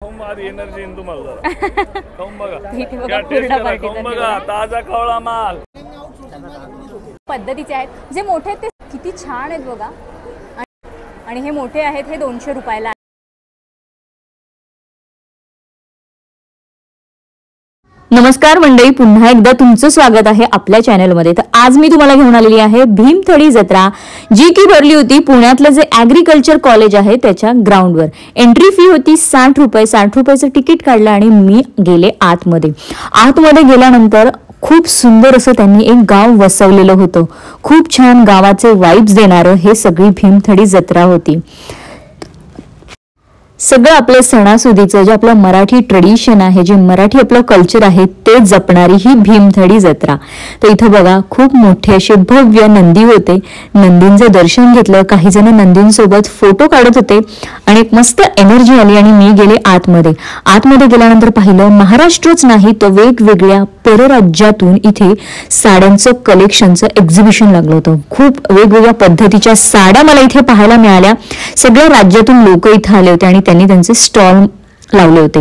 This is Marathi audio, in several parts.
एनर्जी इन तुम्हाला खाऊन बघा, खाऊन बघा, ताजा खवळा माल पद्धतीचे आहेत। जे मोठे आहेत ते किती छान आहेत बघा, आणि हे मोठे आहेत हे 200 रुपयाला। नमस्कार मंडळी, पुन्हा एकदा तुमचं स्वागत आहे आपल्या चॅनलमध्ये। तर आज मी तुम्हाला घेऊन आलेली आहे भीमथडी जत्रा, जी की भरली होती पुण्यातलं जे ॲग्रिकल्चर कॉलेज आहे त्याच्या ग्राउंडवर। एंट्री फी होती 60 रुपये। 60 रुपयाचं तिकीट काढलं आणि मी गेले आतमध्ये। आतमध्ये गेल्यानंतर खूप सुंदर असं त्यांनी एक गाव वसवलेलं होतं। खूप छान गावाचे वाइब्स देणारं हे सगळी भीमथडी जत्रा होती। सगळं आपलं सणासुदीचं जे आपलं मराठी ट्रेडिशन आहे, जे मराठी आपलं कल्चर आहे ते जपणारी ही भीमथडी जत्रा। तर इथं बघा खूप मोठे असे भव्य नंदी होते। नंदींचं दर्शन घेतलं, काही जण नंदींसोबत फोटो काढत होते आणि एक मस्त एनर्जी आली आणि मी गेले आतमध्ये। आतमध्ये गेल्यानंतर पाहिलं महाराष्ट्रच नाही तर वेगवेगळ्या परराज्यातून इथे साड्यांचं कलेक्शनचं एक्झिबिशन लागलं होतं। खूप वेगवेगळ्या पद्धतीच्या साड्या मला इथे पाहायला मिळाल्या। सगळ्या राज्यातून लोक इथे आले होते आणि त्यांनी त्यांचे स्टॉल लावले होते।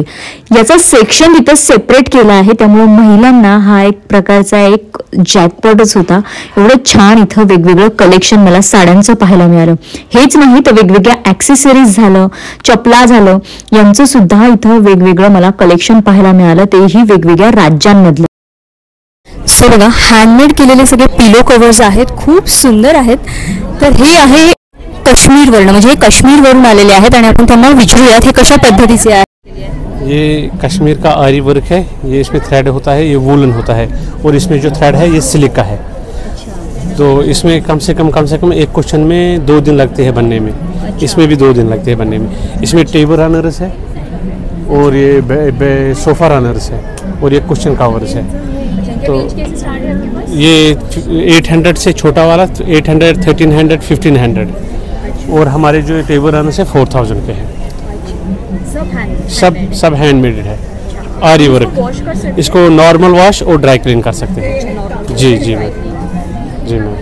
याचा सेक्शन इथं सेपरेट केला आहे, त्यामुळे महिलांना हा एक प्रकारचा एक जॅकपॉटच होता। एवढं छान इथं वेगवेगळं कलेक्शन मला साड्यांचं पाहायला मिळालं। हेच नाही तर वेगवेगळ्या ॲक्सेसरीज झालं, चपला झालं, यांचं सुद्धा इथं वेगवेगळं मला कलेक्शन पाहायला मिळालं, तेही वेगवेगळ्या राज्यांमधलं। सो बघा हँडमेड केलेले सगळे पिलो कव्हर्स आहेत, खूप सुंदर आहेत। तर हे आहे काश्मीरवरून, म्हणजे काश्मीर वरून आलेले आहेत आणि आपण त्यांना विचारूयात हे कशा पद्धतीचे आहे। ये कश्मीर का आरी वर्क है, ये इसमें थ्रेड होता है, ये वूलन होता है और इसमें जो थ्रेड है ये सिल्क का है। तो इसमें कम से कम एक क्वेश्चन में 2 दिन लगते हैं बनने में। इसमें भी 2 दिन लगते हैं बनने में। इसमें टेबल रनर्स है और ये सोफा रनर्स है और ये क्वेश्चन कवर्स है। तो ये 800 से छोटा वाला 800, 1300, 1500 और हमारे जो टेबल रनर्स है 4000 के हैं। सब हैंडमेड है, आरी वर्क। इसको नॉर्मल वॉश और ड्राई क्लीन कर सकते हैं। जी जी मैम, जी मैम।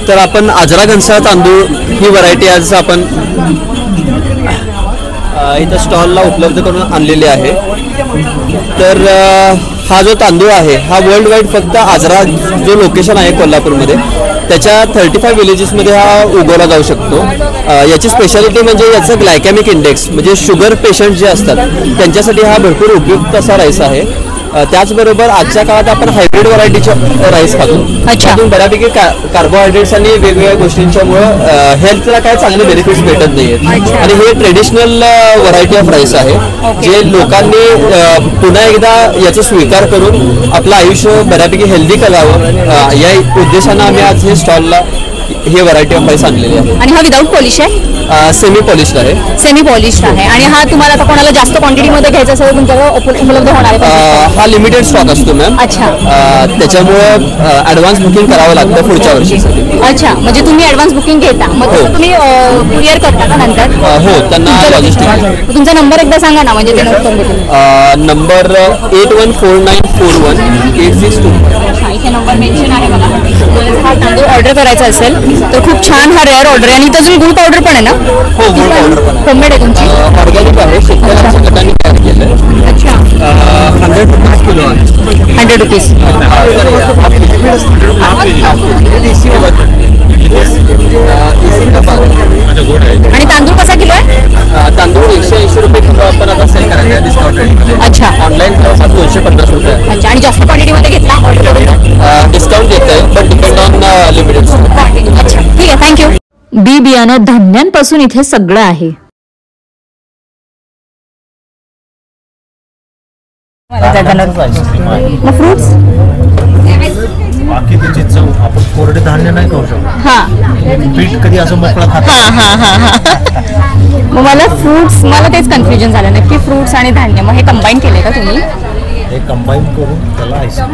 तर आपण आजरा घनसाळ तांदूळ ही व्हरायटी आज आपण इथं स्टॉलला उपलब्ध करून आणलेली आहे। तर हा जो तांदूळ आहे हा वर्ल्ड वाईड फक्त आजरा जो लोकेशन आहे कोल्हापूरमध्ये त्याच्या 35 विलेजेसमध्ये हा उगवला जाऊ शकतो। याची स्पेशालिटी म्हणजे याचं ग्लायकॅमिक इंडेक्स, म्हणजे शुगर पेशंट जे असतात त्यांच्यासाठी हा भरपूर उपयुक्त असा राईस आहे। त्याचबरोबर आजच्या काळात आपण हायब्रिड व्हरायटीचे राईस खातो, त्यातून बऱ्यापैकी कार्बोहायड्रेट्स आणि वेगवेगळ्या गोष्टींच्यामुळं हेल्थला काय चांगले बेनिफिट्स भेटत नाही आहेत। आणि हे ट्रेडिशनल व्हरायटी ऑफ राईस आहे, जे लोकांनी पुन्हा एकदा याचा स्वीकार करून आपलं आयुष्य बऱ्यापैकी हेल्दी करावं या उद्देशानं आम्ही आज हे स्टॉलला हे व्हरायटी ऑफ राईस आणलेली आहे। आणि हा विदाउट पॉलिश आहे, सेमी पॉलिश्ड आहे। सेमी पॉलिश्ड आहे। आणि हा तुम्हाला आता कोणाला जास्त क्वांटिटीमध्ये घ्यायचा असेल तुमच्याकडे उपलब्ध होणार आहे? हा लिमिटेड स्टॉक असतो मॅम। अच्छा, त्याच्यामुळे ॲडव्हान्स बुकिंग करावं लागतं पुढच्या वर्षीसाठी। अच्छा, म्हणजे तुम्ही ॲडव्हान्स बुकिंग घेता, मग तुम्ही कुरिअर करता का नंतर? हो, त्यांना लॉजिस्टिक। तुमचा नंबर एकदा सांगा ना, म्हणजे ते नोट करून घेतील। नंबर 8149418622। इथे नंबर मेन्शन आहे बघा। हा तांदूळ ऑर्डर करायचा असेल तर खूप छान हा रेअर ऑर्डर आहे। आणि इथं अजून गुळ पावडर पण आहे ना? हो, गुळ पावडर पण आहे। होममेड आहे तुमची? ऑर्गॅनिक आहे, शेतकऱ्यांच्या गटाने तयार केलं। अच्छा, 100 रुपीज किलो आहे। 100 रुपीज। आणि तांदूळ कसा किलो आहे? तांदूळ 180 रुपये किलो आपण आता सेल करायचं डिस्काउंट रेटमध्ये। अच्छा, ऑनलाईन 250 रुपये। अच्छा, आणि जास्त क्वांटिटीमध्ये घेतला डिस्काउंट देत आहे, पण डिपेंड ऑन लिमिटेड। अच्छा, ठीक आहे, थँक्यू। बी बियाणं धान्यांपासून इथे सगळं आहे। मग फ्रुट्स बाकी त्याची चव आपण कोरडे धान्य नाही खाऊ शकत। हां, पीठ कधी असं मोकळा खात। मग मला फ्रुट्स, मला तेच कन्फ्युजन झालं नक्की फ्रुट्स आणि धान्य मग हे कंबाईन केले का तुम्ही? हे कंबाईन करून त्याला आईस्क्रीम,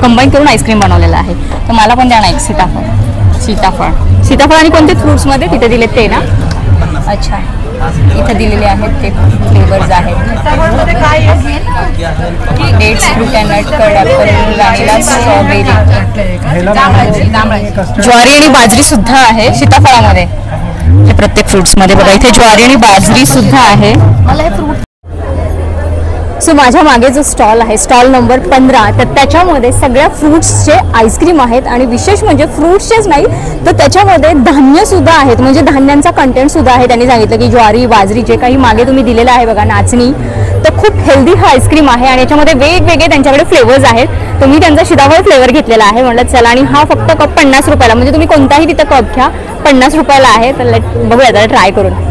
कंबाईन करून आईस्क्रीम बनवलेलं आहे। तर मला पण द्या ना एक सीताफळ आणि कोणते फ्रुट्समध्ये तिथे दिलेत ते ना? अच्छा, इथं दिलेले आहेत ते फ्लेवर्स आहेत। Dates, fruit and nut, curd, apple, vanilla, strawberry, ज्वारी आणि बाजरी सुद्धा आहे सीताफळामध्ये। हे प्रत्येक फ्रुट्समध्ये बघा, इथे ज्वारी आणि बाजरी सुद्धा आहे. मला हे फ्रूट सो माझ्या मागे जो स्टॉल आहे, स्टॉल नंबर 15, तर त्याच्यामध्ये सगळ्या फ्रूट्सचे आईस्क्रीम आहेत. आणि विशेष म्हणजे फ्रूट्सचेच नाही तर त्याच्यामध्ये धान्यसुद्धा आहेत, म्हणजे धान्यांचा कंटेंटसुद्धा आहे. त्यांनी सांगितलं की ज्वारी बाजरी जे काही मागे तुम्ही दिलेलं आहे बघा नाचणी, तर खूप हेल्दी हा आईस्क्रीम आहे. आणि याच्यामध्ये वेगवेगळे त्यांच्याकडे फ्लेवर्स आहेत. तर मी त्यांचा सीताफळ फ्लेवर घेतलेला आहे. म्हटलं चला, आणि हा फक्त कप 50 रुपयाला, म्हणजे तुम्ही कोणताही तिथं कप घ्या 50 रुपयाला आहे. तर बघूया जरा ट्राय करून.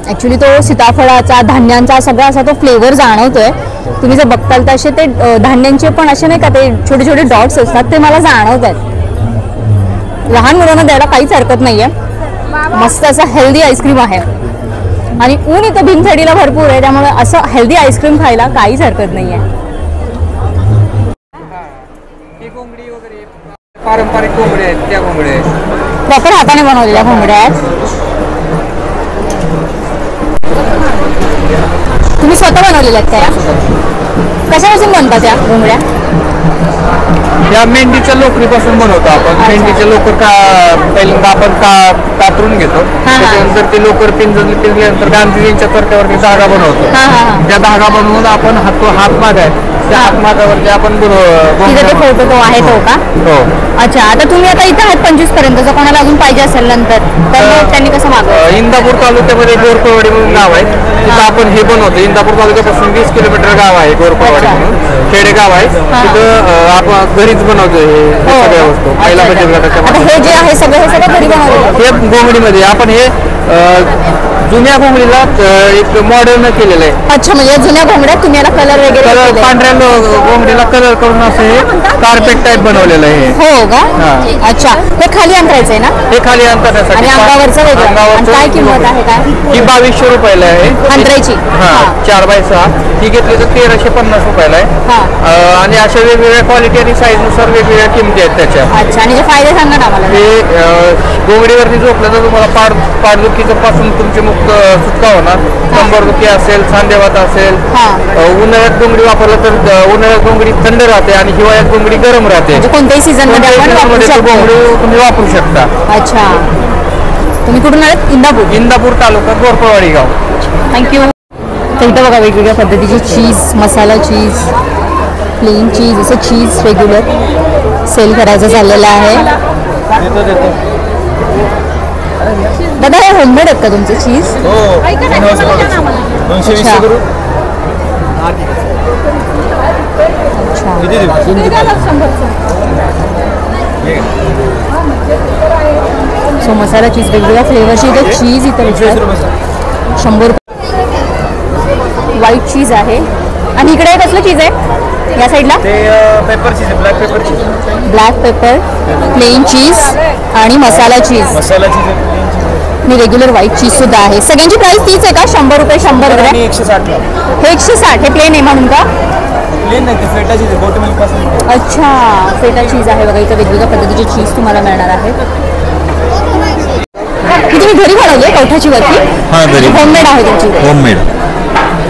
ॲक्च्युली तो सीताफळाचा धान्यांचा सगळा असा तो फ्लेवर जाणवतोय. तुम्ही जर बघताल तर असे ते धान्यांचे पण असे नाही का ते छोटे छोटे डॉट्स असतात ते मला जाणवत आहेत. लहान मुलांना द्यायला काहीच हरकत नाही आहे. मस्त असं हेल्दी आईस्क्रीम आहे. आणि ऊन इथं भीमथडीला भरपूर आहे, त्यामुळे असं हेल्दी आईस्क्रीम खायला काहीच हरकत नाही आहे. पारंपरिक कोंबड्या आहेत, त्या कोंबड्या आहेत प्रॉपर हाताने बनवलेल्या कोंबड्या आहेत. तुम्ही स्वतः बनवलेल्या आहेत त्या? कशापासून बनतात त्या कोंबड्या? या मेंढीच्या लोकरीपासून बनवतो आपण. मेंढीच्या लोकर पहिल्यांदा आपण कातरून घेतो. त्याच्यानंतर ते लोकर पिंजल्यानंतर गांधीजींच्या तर्फेवरती धागा बनवतो. त्या धागा बनवून आपण हातमाग आहे त्या हातमागावरती आपण फोटो तो आहे तो का? हो. अच्छा, आता तुम्ही आता इथं आहात 25 पर्यंत, जर कोणाला अजून पाहिजे असेल नंतर तर मग त्यांनी कसं मागवलं? इंदापूर तालुक्यामध्ये गोरपवाडी म्हणून गाव आहे, तिथं आपण हे बनवतो. इंदापूर तालुक्यापासून 20 किलोमीटर गाव आहे गोरपवाडी म्हणून, खेडेगाव आहे. तिथं आपण घरीच बनवतो हे सगळ्या वस्तू. पहिला बचत गटाच्या हे जे आहे सगळं घरी बनवलं. हे घोंगडीमध्ये आपण हे जुन्या घोंगडीला एक मॉडर्न केलेलं आहे. अच्छा, म्हणजे जुन्या घोंगड्यात तुम्ही याला कलर वगैरे पांढऱ्या घोंगडीला कलर करून असं हे कार्पेट टाईप बनवलेलं आहे. हो का? अच्छा, हे खाली अंतरायचं आहे ना? हे खाली अंतरण्यासाठी. आणि अंगावरचं वेगळं. काय किंमत आहे काय? ही 2200 रुपयाला आहे अंतरायची. 4x6. ही घेतली तर 1350 रुपयाला आहे. आणि अशा वेगवेगळ्या क्वालिटी आणि साईज नुसार वेगवेगळ्या किमती आहेत त्याच्या. अच्छा, आणि फायदे सांगा ना मला. हे घोंगडीवरती झोपलं तर तुम्हाला पाठदुखीचं पासून तुमची मुक्त सुटका होणार. कंबरदुखी असेल, सांधेवात असेल. उन्हाळ्यात घोंगडी वापरलं तर उन्हाळ्यात घोंगडी थंड राहते आणि हिवाळ्यात घोंगडी गरम राहते. कोणत्याही सीझन मध्ये तुम्ही वापरू शकता. अच्छा, तुम्ही कुठून आलात? इंदापूर तालुका गोरपवाडी गाव. थँक्यू. तर इथं बघा वेगवेगळ्या पद्धतीची चीज, मसाला चीज, प्लेन चीज, असं चीज रेग्युलर सेल करायचं चाललेलं आहे. दादा हे होममेड आहेत का तुमचे चीज? सो मसाला चीज वेगवेगळ्या फ्लेवरची इथं चीज इथं 100 रुपये. व्हाईट चीज आहे. आणि इकडे कसलं चीज आहे या साईडला? पेपर चीज, ब्लॅक पेपर चीज. ब्लॅक पेपर, प्लेन चीज आणि मसाला चीज. मसाला चीज आणि रेग्युलर व्हाईट चीज सुद्धा आहे. सगळ्यांची प्राइस तीच आहे का? 100 रुपये 100 ग्रॅम? 160. हे 160. हे प्लेन आहे म्हणून का? प्लेन नाही, ते फेटा चीज आहे, बोट मिल्क पासून. अच्छा, फेटा चीज आहे बघा. इथं वेगवेगळ्या पद्धतीची चीज तुम्हाला मिळणार आहे. तुम्ही घरी बनवली कवठाची वरती? हां, घरी. होममेड आहे तुमची? होममेड.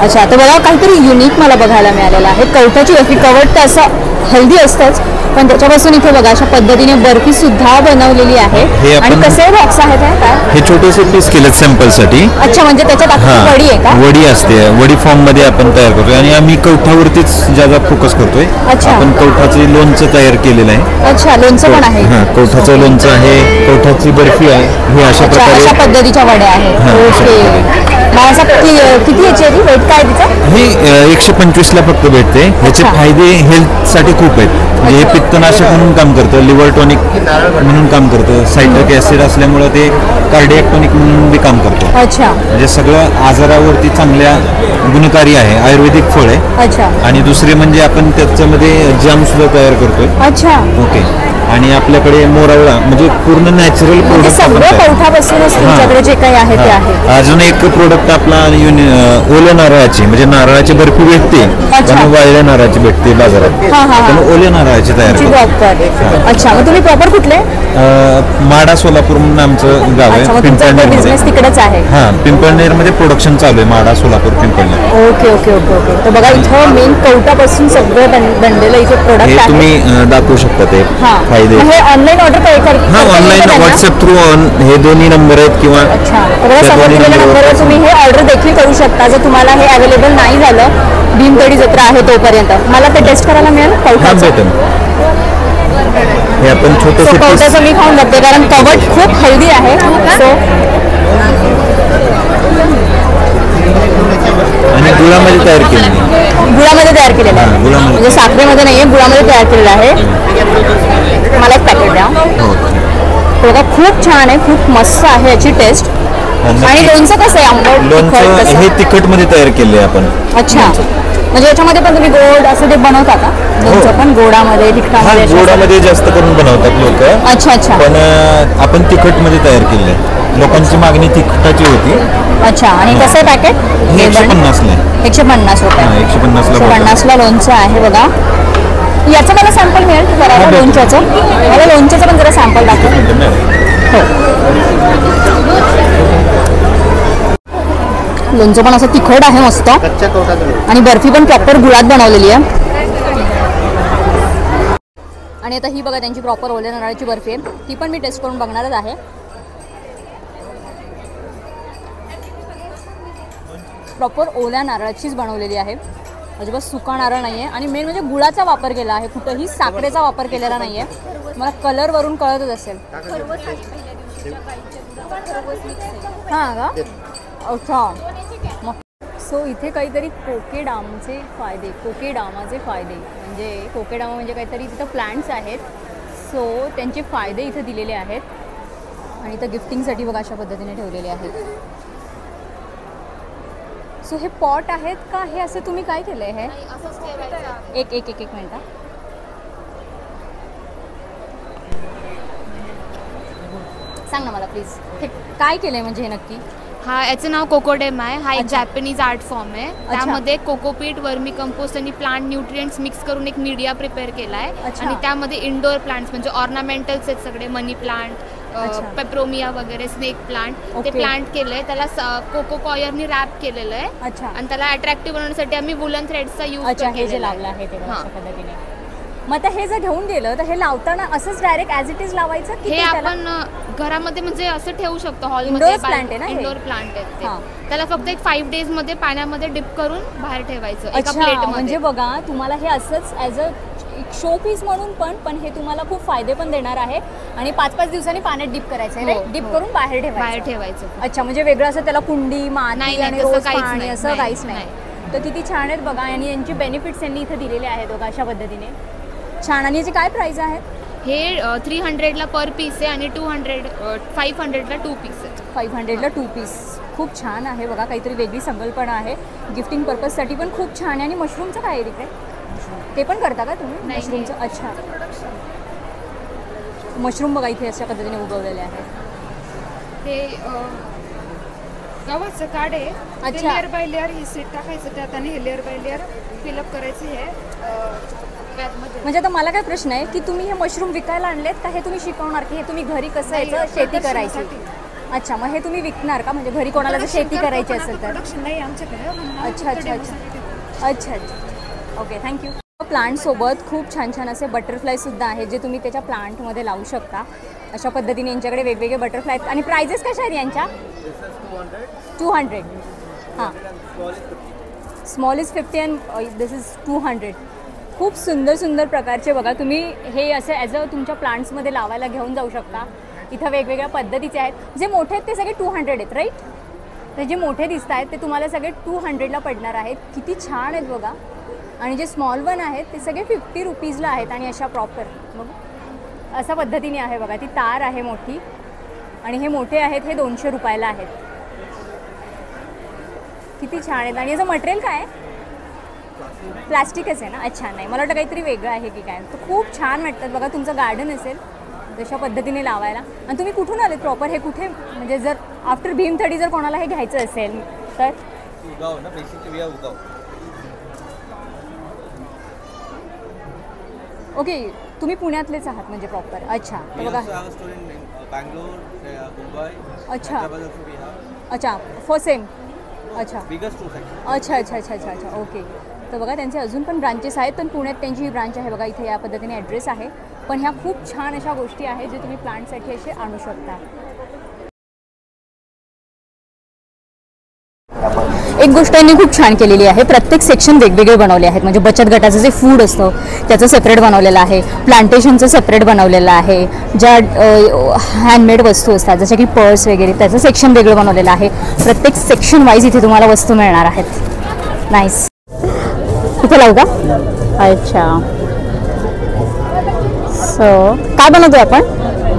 अच्छा, तर बघा काहीतरी युनिक मला बघायला मिळालेलं आहे. कवठाची बर्फी. कवठ तर असं हेल्दी असतंच, पण त्याच्यापासून इथे बघा अशा पद्धतीने बर्फी सुद्धा बनवलेली आहे. आणि कसे बॉक्स आहेत काय? हे छोटेसे पीस केलेत सॅम्पलसाठी. अच्छा, म्हणजे त्याच्यात अख्खी वडी आहे का? वडी असते, वडी फॉर्म मध्ये आपण तयार करतोय आणि आम्ही कवठावरतीच ज्यादा फोकस करतोय. अच्छा. आपण कवठाचे लोणचं तयार केलेलं आहे. अच्छा, लोणचं पण आहे. कवठाचं लोणचं आहे, कवठाची बर्फी आहे. ही अशा अशा पद्धतीच्या वड्या आहेत. ओके. किती याची आहे? वेट काय तिचं? ही 125 ला फक्त भेटते. ह्याचे फायदे हेल्थसाठी खूप आहेत. म्हणजे हे पित्तनाशक म्हणून काम करतं, लिव्हर टॉनिक म्हणून काम करतं, सायट्रिक ऍसिड असल्यामुळे ते कार्डियक टॉनिक म्हणून बी काम करतं. अच्छा. म्हणजे सगळं आजारावरती चांगल्या गुणकारी आहे. आयुर्वेदिक फळ आहे. अच्छा. आणि दुसरे म्हणजे आपण त्याच्यामध्ये जॅम सुद्धा तयार करतोय. अच्छा. ओके. आणि आपल्याकडे मोरावळा म्हणजे पूर्ण नॅचरल प्रोडक्ट सगळं कवठापासूनच तुमच्याकडे जे काही आहे ते आहे. अजून एक प्रोडक्ट आपला ओल्या नारळाची म्हणजे नारळाची बर्फी भेटते पण वाळल्या नारळाची भेटते बाजारात पण ओल्या नारळाची तयार करतो. अच्छा, मग तुम्ही प्रॉपर कुठले? माडा सोलापूर म्हणून आमचं गाव आहे. बिझनेस तिकडेच आहे? हा, पिंपळनेर मध्ये प्रोडक्शन चालू आहे. Madha Solapur Pimpalner. Okay okay okay okay. तर बघा इथं मेन कवठापासून सगळं बनलेलं इथे प्रोडक्ट हे आहे. तुम्ही दाखवू शकता ते फायदे. हे ऑनलाईन ऑर्डर हा, ऑनलाईन व्हॉट्सअप थ्रू हे दोन्ही नंबर आहेत किंवा नंबरवर तुम्ही हे ऑर्डर देखील करू शकता जर तुम्हाला हे अवेलेबल नाही झालं. भीमथडी जत्रा आहे तोपर्यंत मला ते टेस्ट करायला मिळेल कवठाचं. हे आपण छोटं कवठाचं मी खाऊन बघते कारण कवट खूप हेल्दी आहे. सो आणि गुळामध्ये तयार केलेलं आहे. गुळामध्ये तयार केलेलं आहे म्हणजे साखरेमध्ये नाहीये, गुळामध्ये तयार केलेलं आहे. मला एक पॅकेट द्या. बघा खूप छान आहे, खूप मस्त आहे याची टेस्ट. आणि लोणचं कसं आहे? आंबट लोणचं हे तिखट मध्ये तयार केले आपण. अच्छा, म्हणजे याच्यामध्ये पण तुम्ही गोड असं ते बनवता का? लोणचं पण गोडामध्ये तिखटामध्ये? गोडामध्ये जास्त करून बनवतात लोक. अच्छा अच्छा. पण आपण तिखट मध्ये तयार केले. लोकांची मागणी तिखटाची होती. अच्छा, आणि कसं आहे पॅकेट? 150 ला. 150 रुपये. 150 ला लोणचं आहे बघा. याचं मला सॅम्पल मिळेल करायला लोणच्याचं? मला लोणच्याचं पण जरा सॅम्पल दाखव. हो, लोणचं पण असं तिखट आहे मस्त आणि बर्फी पण प्रॉपर गुळात बनवलेली आहे. आणि आता ही बघा त्यांची प्रॉपर ओल्या नारळाची बर्फी आहे, ती पण मी टेस्ट करून बघणारच आहे. प्रॉपर ओल्या नारळाचीच बनवलेली आहे, अजिबात सुका नारळ नाही आहे. आणि मेन म्हणजे गुळाचा वापर केला आहे, कुठंही साखरेचा वापर केलेला नाही आहे. मला कलरवरून कळतच असेल. हां का? अच्छा. सो इथे काहीतरी कोकेडामाचे फायदे म्हणजे कोकेडामा म्हणजे काहीतरी तिथं प्लांट्स आहेत. सो त्यांचे फायदे इथे दिलेले आहेत आणि इथं गिफ्टिंगसाठी बघा अशा पद्धतीने ठेवलेले आहेत. सो हे पॉट आहेत का? हे असं तुम्ही काय केलं आहे? एक एक एक एक मिनटं. सांग ना मला प्लीज, हे काय केलं आहे म्हणजे हे नक्की? हा, याचं नाव कोकोडेमा आहे. हा एक जॅपनीज आर्ट फॉर्म आहे. त्यामध्ये कोकोपीट, वर्मी कंपोस्ट आणि प्लांट न्यूट्रिएंट्स मिक्स करून एक मीडिया प्रिपेअर केला आहे. आणि त्यामध्ये इंडोर प्लांट्स म्हणजे ऑर्नामेंटल्स आहेत सगळे, मनी प्लांट, पेप्रोमिया वगैरे, स्नेक प्लांट, ते प्लांट केलंय. त्याला कोको कॉयरनी रॅप केलेलं आहे आणि त्याला अट्रॅक्टिव्ह बनवण्यासाठी आम्ही वुलन थ्रेडचा यूज केलेला आहे. मग आता हे जर घेऊन गेलं तर हे लावताना असंच डायरेक्ट ॲज इट इज लावायचं? हे आपण घरामध्ये म्हणजे असं ठेवू शकतो हॉलमध्ये. इंडोर प्लांट आहेत ते. त्याला फक्त एक 5 days मध्ये पाण्यामध्ये डिप करून बाहेर ठेवायचं एका प्लेटमध्ये. म्हणजे बघा तुम्हाला हे असंच ॲज अ शो पीस म्हणून पण हे तुम्हाला खूप फायदे पण देणार आहे. आणि 5-5 दिवसांनी पाण्यात डिप करायचं आहे, डिप करून बाहेर ठेवायचं. अच्छा, म्हणजे वेगळं असं त्याला कुंडी, माती आणि रोज पाणी असं काहीच नाही. तर किती छान आहेत बघा. आणि यांची बेनिफिट्स यांनी इथे दिलेले आहेत बघा अशा पद्धतीने. छान. आणि याची काय प्राइस आहे? हे 300 ला पर पीस आहे आणि 500 ला 2 पीस आहे. 500 ला 2 पीस. खूप छान आहे बघा, काहीतरी वेगळी संकल्पना आहे. गिफ्टिंग पर्पजसाठी पण खूप छान आहे. आणि मशरूमचं काय आहे तिकडे? ते पण करता का तुम्ही मशरूमचं? अच्छा, मशरूम बघा इथे अशा पद्धतीने उगवलेले आहेत. ते गव्हाचं काढ आहे. अच्छा, layer by layer he seat टाकायचं त्यात आणि हे लेअर बाय लेअर फिलअप करायचं. हे म्हणजे आता मला काय प्रश्न आहे की तुम्ही हे मशरूम विकायला आणलेत का हे तुम्ही शिकवणार की हे तुम्ही घरी कसं यायचं शेती करायची? अच्छा, मग हे तुम्ही विकणार का? म्हणजे घरी कोणाला जर शेती करायची असेल तर? अच्छा अच्छा अच्छा अच्छा अच्छा. Okay, thank you. प्लांटसोबत खूप छान छान असे बटरफ्लायसुद्धा आहेत जे तुम्ही त्याच्या प्लांटमध्ये लावू शकता. अशा पद्धतीने यांच्याकडे वेगवेगळे बटरफ्लाय. आणि प्राइजेस कशा आहेत यांच्या? 200. हां, small is 50 and this is 200. खूप सुंदर प्रकारचे बघा तुम्ही हे असे ॲज अ तुमच्या प्लांट्समध्ये लावायला घेऊन जाऊ शकता. इथं वेगवेगळ्या पद्धतीचे आहेत. जे मोठे आहेत ते सगळे 200 आहेत, राईट? ते जे मोठे दिसत आहेत ते तुम्हाला सगळे 200ला पडणार आहेत. किती छान आहेत बघा. आणि जे स्मॉल वन आहेत ते सगळे 50 रुपीजला आहेत. आणि अशा प्रॉपर मग अशा पद्धतीने आहे बघा. ती तार आहे मोठी आणि हे मोठे आहेत हे 200 रुपयाला आहेत. किती छान आहेत. आणि याचं मटेरियल काय आहे? प्लास्टिकच आहे ना? अच्छा, नाही मला वाटतं काहीतरी वेगळं आहे की काय. तर खूप छान वाटतात बघा. तुमचं गार्डन असेल तशा पद्धतीने लावायला. आणि तुम्ही कुठून आलेत प्रॉपर? हे कुठे म्हणजे जर आफ्टर भीमथडी जर कोणाला हे घ्यायचं असेल तर? उगाव ना, बेसिकली उगाव. ओके, तुम्ही पुण्यातलेच आहात म्हणजे प्रॉपर. अच्छा, तर बघा. अच्छा अच्छा, फॉर सेम. अच्छा अच्छा अच्छा अच्छा अच्छा अच्छा, ओके. तर बघा त्यांचे अजून पण ब्रांचेस आहेत, पण पुण्यात त्यांची ही ब्रांच आहे बघा. इथे या पद्धतीने ॲड्रेस आहे. पण ह्या खूप छान अशा गोष्टी आहेत जे तुम्ही प्लांटसाठी असे आणू शकता. एक गोष्ट त्यांनी खूप छान केलेली आहे, प्रत्येक सेक्शन वेगवेगळे बनवले आहेत. म्हणजे बचत गटाचं जे फूड असतं त्याचं सेपरेट बनवलेलं आहे, प्लांटेशनचं सेपरेट बनवलेलं आहे, ज्या हँडमेड वस्तू असतात जसं की पर्स वगैरे त्याचं सेक्शन वेगळं बनवलेलं आहे. प्रत्येक सेक्शन वाईज इथे तुम्हाला वस्तू मिळणार आहेत. नाईस. इथे लावू का? अच्छा, सो काय बनवतोय आपण?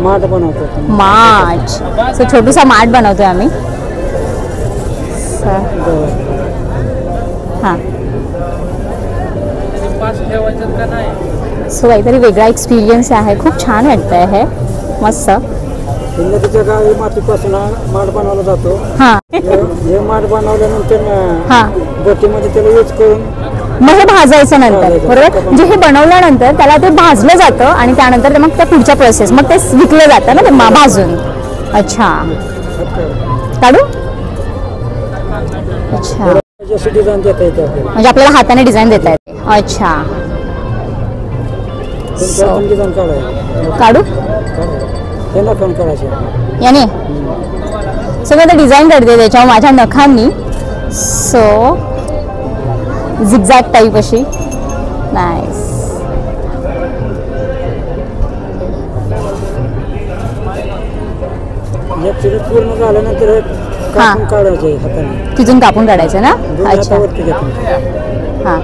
माठ बनवतो. माठ. सो छोटूसा माठ बनवतोय आम्ही. हां, सो काहीतरी वेगळा एक्सपिरियन्स आहे. खूप छान वाटतंय हे, मस्त. हिंदीच्या गावी मातीपासून माठ बनवला जातो. हां, हे माठ बनवल्यानंतर हां बोटीमध्ये त्याला यूज करून मग हे भाजायचं नंतर, बरोबर? म्हणजे हे बनवल्यानंतर त्याला ते भाजलं जातं आणि त्यानंतर मग त्या पुढच्या प्रोसेस मग ते विकलं जातं ना ते भाजून. अच्छा, काढू? अच्छा, डिझाईन देता येते आपल्याला. म्हणजे आपल्याला हाताने डिझाईन देता येते. अच्छा, डिझाईन काढायचं. काढू? हे नखाने काढायचं याने. सो मी आता डिझाईन करते त्याच्यावर माझ्या नखांनी. सो झिगझॅग टाईप अशी. नाईस. पूर्ण झाल्यानंतर कापून काढायचे हाताने. तिथून कापून काढायचं ना? अच्छा, हां.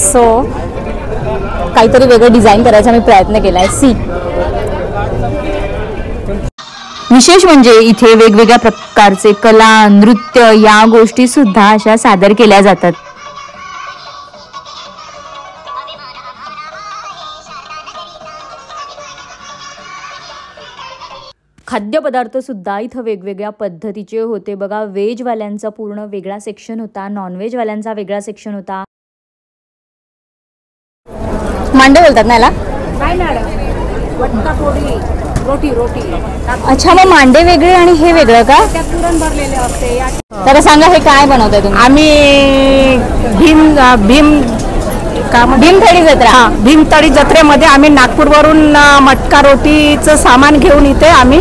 सो काहीतरी वेगळं डिझाईन करायचा मी प्रयत्न केला आहे. सी, विशेष म्हणजे इथे वेगवेगळ्या प्रकारचे कला, नृत्य या गोष्टी सुद्धा अशा सादर केल्या जातात. खाद्यपदार्थ सुद्धा इथं वेगवेगळ्या पद्धतीचे होते बघा. व्हेजवाल्यांचा पूर्ण वेगळा सेक्शन होता, नॉनव्हेजवाल्यांचा वेगळा सेक्शन होता. मांडे बोलतात ना याला? अच्छा, मग मांडे वेगळे आणि हे वेगळं का? तर सांगा हे काय बनवताय तुम्ही? आम्ही भीमथडी जत्रा. भीमथडी जत्रेमध्ये आम्ही नागपूरवरून मटका रोटीचं सामान घेऊन इथे आम्ही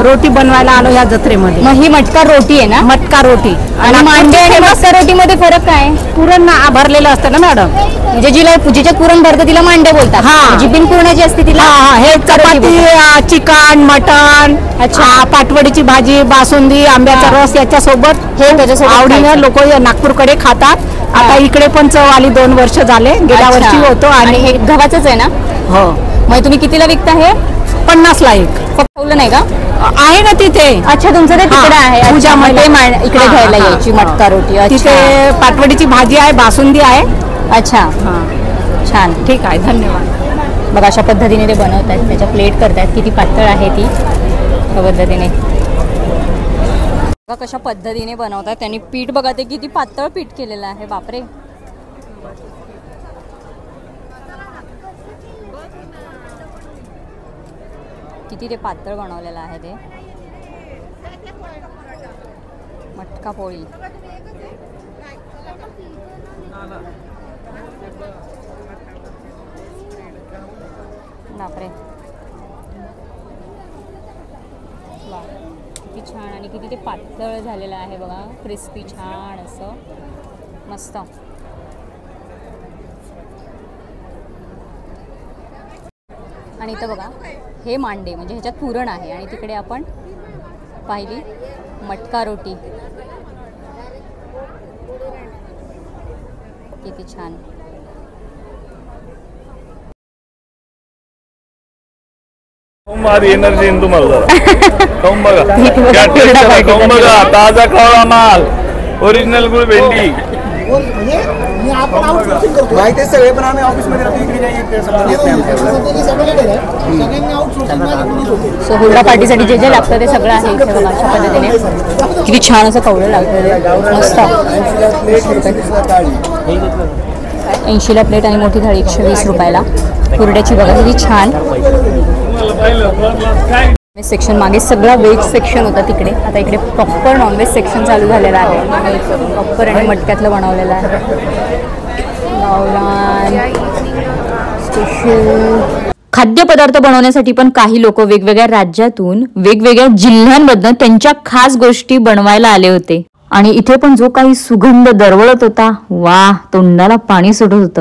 रोटी बनवायला आलो या जत्रेमध्ये. मग ही मटका रोटी आहे ना? मटका रोटी. आणि मांडे आणि मटका रोटीमध्ये फरक काय? पुरण भरलेलं असतं ना मॅडम. म्हणजे जिच्यात पुरण भरतं तिला मांडे बोलतात. हा, जी बिन पुरणाची असते तिला. हे चपाती, चिकन, मटण, अच्छा, पाटवडीची भाजी, बासुंदी, आंब्याचा रस याच्यासोबत हे आवडीने लोक नागपूरकडे खातात. आता इकडे पण चव आली. 2 वर्ष झाले. गेल्या वर्षी होतो. आणि हे गव्हाचंच आहे ना? हो. मग तुम्ही कितीला विकता हे? 50ला एक. ठेवलं नाही का? आहे ना तिथे. अच्छा, तुमचं ते तिकडे आहे. पूजामध्ये इकडे घ्यायला यायची मटका रोटी. तिथे पाटवडीची भाजी आहे, बासुंदी आहे. अच्छा, हां, छान. ठीक आहे, धन्यवाद. बघा अशा पद्धतीने ते बनवत आहेत. त्याच्या प्लेट करतायत. किती पातळ आहे ती त्या पद्धतीने. बघा कशा पद्धतीने बनवतात. त्यांनी पीठ बघा ते किती पातळ पीठ केलेलं आहे. बापरे. किती ते पातळ बनवलेलं आहे ते. मटका पोळी. बापरे, किती छान आणि किती ते पातळ झालेलं आहे बघा. क्रिस्पी छान असं मस्त. आणि इथं बघा हे मांडे म्हणजे ह्याच्यात पुरण आहे आणि तिकडे आपण पाहिली मटका रोटी. किती छान. भारी एनर्जी येईन तुम्हाला जरा खाऊन बघा. काय टेस्ट आहे, खाऊन बघा. ताजा कावळा माल, ओरिजिनल गुळ भेंडी. माहिती सगळे पण आम्ही ऑफिसमध्ये सो हुरडा पार्टीसाठी जे जे लागतं ते सगळं आहे इथे बघा अशा पद्धतीने. किती छान असं कवळं लागतं, मस्त. 80ला प्लेट आणि मोठी थाळी 120 रुपयाला. हुरड्याची बघा किती छान सेक्शन. मागे सगळा व्हेज सेक्शन होता तिकडे, आता इकडे प्रॉपर नॉनव्हेज सेक्शन चालू झालेलं आहे. प्रॉपर आणि मटक्यातलं बनवलेलं आहे. खाद्यपदार्थ बनवण्यासाठी पण काही लोक वेगवेगळ्या राज्यातून वेगवेगळ्या जिल्ह्यांमधनं त्यांच्या खास गोष्टी बनवायला आले होते. आणि इथे पण जो काही सुगंध दरवळत होता, वा, तोंडाला पाणी सुटत होतं.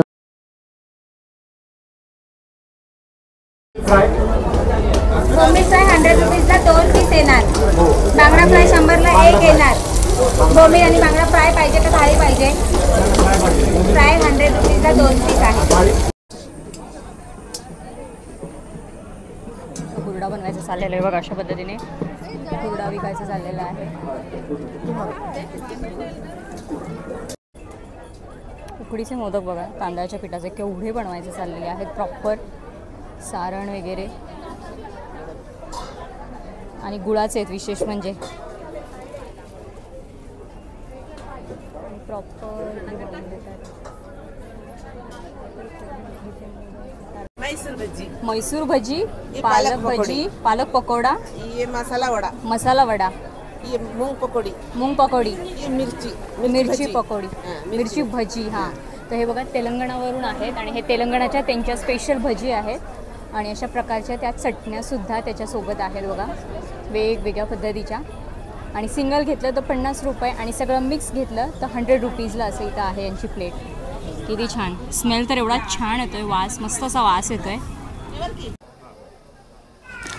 बोंबील फ्राय 100 रुपीजला 2 पीस येणार. बांगडा फ्राय 100ला 1 येणार. बोंबील आणि बांगडा फ्राय पाहिजे का थाळी पाहिजे? फ्राय 100 रुपीजला 2 पीस आहे. हुरडा बनवायचं चाललेलं आहे बघा अशा पद्धतीने. हुरडा विकायचं चाललेलं आहे. उकडीचे मोदक बघा तांदळाच्या पिठाचे केवढे बनवायचे चाललेले आहेत. प्रॉपर सारण वगैरे आणि गुळाचे आहेत विशेष म्हणजे. प्रॉपर मैसूर भजी, पालक भजी, पालक पकोड़ा, ये मसाला वड़ा, ये मूंग पकौड़ी, ये मिर्ची पकोड़ी, मिरची भजी. हां, तर हे बघा तेलंगणावरून आहेत आणि हे तेलंगणाच्या त्यांच्या स्पेशल भजी आहेत. आणि अशा प्रकारच्या त्या चटण्यासुद्धा त्याच्यासोबत आहेत बघा वेगवेगळ्या पद्धतीच्या. आणि सिंगल घेतलं तर 50 रुपये आणि सगळं मिक्स घेतलं तर 100 रुपीजला असं इथं आहे यांची प्लेट. किती छान स्मेल तर एवढा छान येतोय, वास मस्त असा वास येतोय.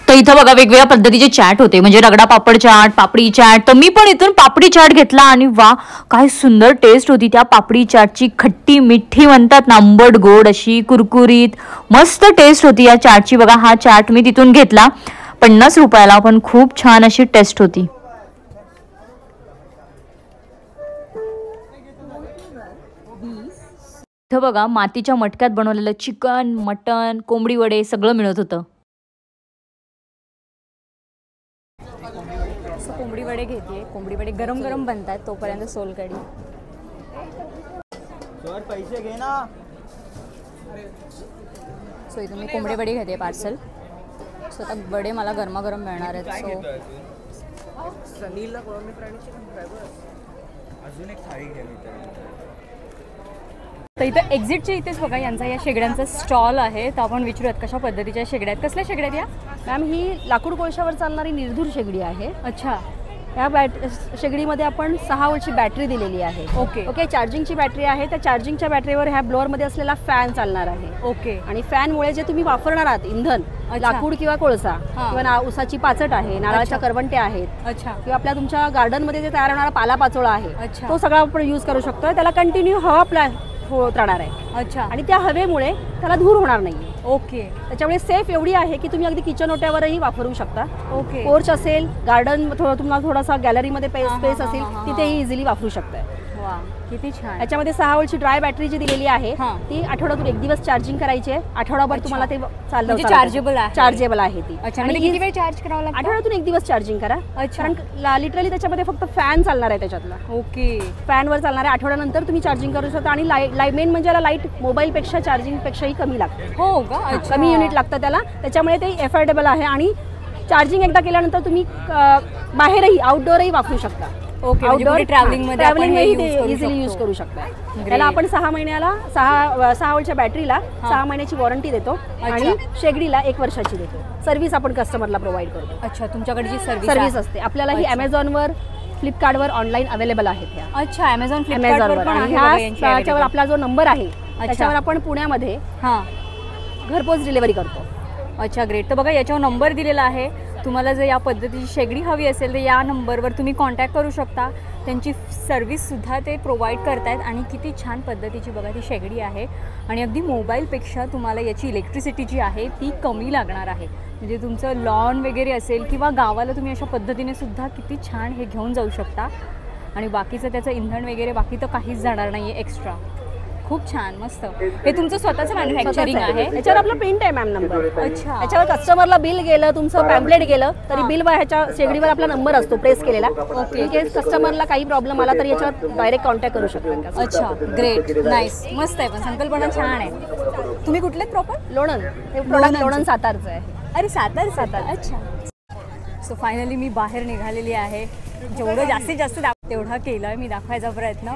तर इथं बघा वेगवेगळ्या पद्धतीचे चाट होते, म्हणजे रगडा पापड चाट, पापडी चाट. तर मी पण इथून पापडी चाट घेतला आणि वा, काय सुंदर टेस्ट होती त्या पापडी चाटची. खट्टी मिठी म्हणतात ना, आंबट गोड अशी कुरकुरीत मस्त टेस्ट होती या चाटची. बघा हा चाट मी तिथून घेतला 50 रुपयाला, पण खूप छान अशी टेस्ट होती. इथं बघा मातीच्या मटक्यात बनवलेलं चिकन, मटन, कोंबडी वडे सगळं मिळत होतं. कोंबडी वडे घेते. कोंबडी वडे गरम गरम बनतात तोपर्यंत सोलकढी. पैसे घे ना. सो इथं मी कोंबडी वडे घेते पार्सल. सो आता वडे मला गरमागरम मिळणार आहेत. सो अजून एक थाळी घ्यावी. तर इथं एक्झिटच्या इथेच बघा यांचा या शेगड्यांचा स्टॉल आहे. तर आपण विचारूयात कशा पद्धतीच्या शेगड्या आहेत. कसल्या शेगड्या आहेत या? मॅम ही लाकूड कोळशावर चालणारी निर्धूर शेगडी आहे. अच्छा. या शेगडीमध्ये आपण 6 व्होल्टची बॅटरी दिलेली आहे. ओके चार्जिंगची बॅटरी आहे. त्या चार्जिंगच्या बॅटरीवर ह्या ब्लोअरमध्ये असलेला फॅन चालणार आहे. ओके. आणि फॅनमुळे जे तुम्ही वापरणार आहात इंधन, लाकूड किंवा कोळसा किंवा उसाची पाचट आहे, नारळाच्या करवंट्या आहेत, किंवा आपल्या तुमच्या गार्डनमध्ये जे तयार होणारा पालापाचोळा आहे, तो सगळा आपण यूज करू शकतो. त्याला कंटिन्यू हवा होत राहणार आहे. अच्छा. आणि त्या हवेमुळे त्याला धूर होणार नाही. ओके. त्याच्यामुळे सेफ एवढी आहे की तुम्ही अगदी किचन ओट्यावरही वापरू शकता. ओके. पोर्च असेल, गार्डन तुम्हाला थोडासा गॅलरीमध्ये स्पेस असेल तिथेही इझिली वापरू शकता. वा, किती छान. याच्यामध्ये 6 व्होल्टची ड्राय बॅटरी जी दिलेली आहे ती आठवड्यातून 1 दिवस चार्जिंग करायची आहे. आठवडाभर तुम्हाला ते चार्जेबल आहे ती. आणि किती वेळ चार्ज करावं लागतं? आठवड्यातून 1 दिवस चार्जिंग करा. कारण लिटरली त्याच्यामध्ये फक्त फॅन चालणार आहे त्याच्यातला. ओके. फॅनवर चालणार आहे. आठवड्यानंतर तुम्ही चार्जिंग करू शकता. आणि मेन म्हणजे याला लाईट मोबाईलपेक्षा चार्जिंगपेक्षाही कमी लागते. हो का? कमी युनिट लागतं त्याला. त्याच्यामुळे ते एफोर्डेबल आहे. आणि चार्जिंग एकदा केल्यानंतर तुम्ही बाहेरही आउटडोअरही वापरू शकता. आउटडोअर ट्रॅव्हलिंगमध्ये इझिली यूज करू शकता. त्याला आपण 6 महिन्याला 6 व्होल्टच्या बॅटरीला 6 महिन्याची वॉरंटी देतो आणि शेगडीला 1 वर्षाची देतो. सर्व्हिस आपण कस्टमरला प्रोव्हाइड करतो. अच्छा, तुमच्याकडे सर्व्हिस असते. आपल्याला ही अमेझॉनवर, फ्लिपकार्टवर ऑनलाईन अवेलेबल आहेत. अच्छा, अमेझॉनवर. ह्याच्यावर आपला जो नंबर आहे त्याच्यावर आपण पुण्यामध्ये घरपोच डिलिव्हरी करतो. अच्छा, ग्रेट. तर बघा याच्यावर नंबर दिलेला आहे. तुम्हाला जर या पद्धतीची शेगडी हवी असेल तर या नंबरवर तुम्ही कॉन्टॅक्ट करू शकता. त्यांची सर्विससुद्धा ते प्रोव्हाइड करत आहेत आणि किती छान पद्धतीची बघा ती शेगडी आहे आणि अगदी मोबाईलपेक्षा तुम्हाला याची इलेक्ट्रिसिटी जी आहे ती कमी लागणार आहे. म्हणजे तुमचं लॉन वगैरे असेल किंवा गावाला तुम्ही अशा पद्धतीने सुद्धा किती छान हे घेऊन जाऊ शकता आणि बाकीचं त्याचं इंधन वगैरे बाकी तर काहीच जाणार नाही आहे एक्स्ट्रा. खूप छान मस्त. हे तुमचं स्वतःचं मॅन्युफॅक्चरिंग आहे. याच्यावर आपलं प्रिंट आहे मॅम नंबर. अच्छा. याच्यावर कस्टमरला बिल गेलं तुमचं पॅम्पलेट गेलं तरी बिल ह्याच्या शेगडीवर आपला नंबर असतो प्रेस केलेला. इन केस कस्टमरला काही प्रॉब्लेम आला तर याच्यावर डायरेक्ट कॉन्टॅक्ट करू शकतो. अच्छा ग्रेट नाईस मस्त आहे पण संकल्पना छान आहे. तुम्ही कुठले प्रॉपर? लोणंद. हे प्रोडक्ट लोणंद सातारचं आहे. अरे सातार. अच्छा. सो फायनली मी बाहेर निघालेली आहे. जेवढं जास्तीत जास्त तेवढा केलं मी दाखवायचा प्रयत्न.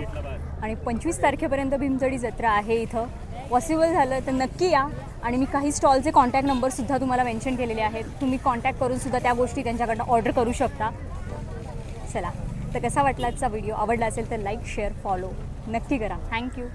आणि 25 तारखेपर्यंत भीमथडी जत्रा आहे इथं. पॉसिबल झालं तर नक्की या आणि मी काही स्टॉलचे कॉन्टॅक्ट नंबरसुद्धा तुम्हाला मेन्शन केलेले आहेत. तुम्ही कॉन्टॅक्ट करूनसुद्धा त्या गोष्टी त्यांच्याकडनं ऑर्डर करू शकता. चला तर कसा वाटला आजचा व्हिडिओ? आवडला असेल तर लाईक शेअर फॉलो नक्की करा. थँक्यू.